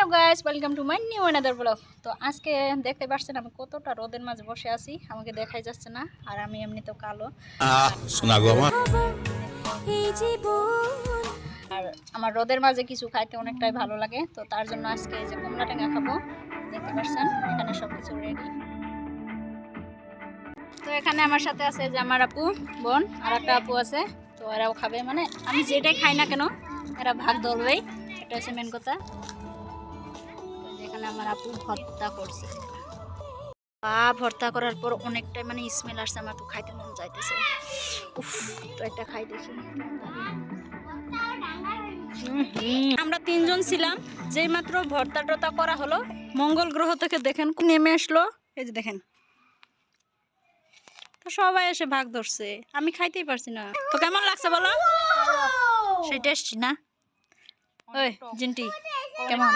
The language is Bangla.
Hello guys, welcome to my new another blog. তো আজকে দেখতে পাচ্ছেন আমি কতটা রোদের মাঝে বসে আছি, আমাকে দেখাই যাচ্ছে না। আর আমি এমনি তো কালো, শোনা গো আমার। আর আমার রোদের মাঝে কিছু খাইতে অনেকটাই ভালো লাগে। তো তার জন্য আজকে এই যে কমলা টেঙা খাবো। দেখতে পাচ্ছেন এখানে সবকিছু রেডি। তো এখানে আমার সাথে আছে যে আমার আপু, বোন আর একটা আপু আছে। তো এরাও খাবে, মানে আমি যেটাই খাই না কেন এরা ভাগ ধরবেই, এটা হচ্ছে মেন কথা। এখানে আমার আপু ভর্তা করছে, ভর্তা করার পর অনেকটাই মানে স্মেল আসছে, আমার তো খাইতে মন চাইতেছে। উফ, তো একটা খাই দেখি। আমরা তিনজন ছিলাম, যেই মাত্র ভর্তা টর্তা করা হলো মঙ্গল গ্রহ থেকে দেখেন নেমে আসলো, এই যে দেখেন। তো সবাই এসে ভাগ ধরছে, আমি খাইতেই পারছি না। তো কেমন লাগছে বলো? সেই টেস্টি না? ওই জিন্টি কেমন?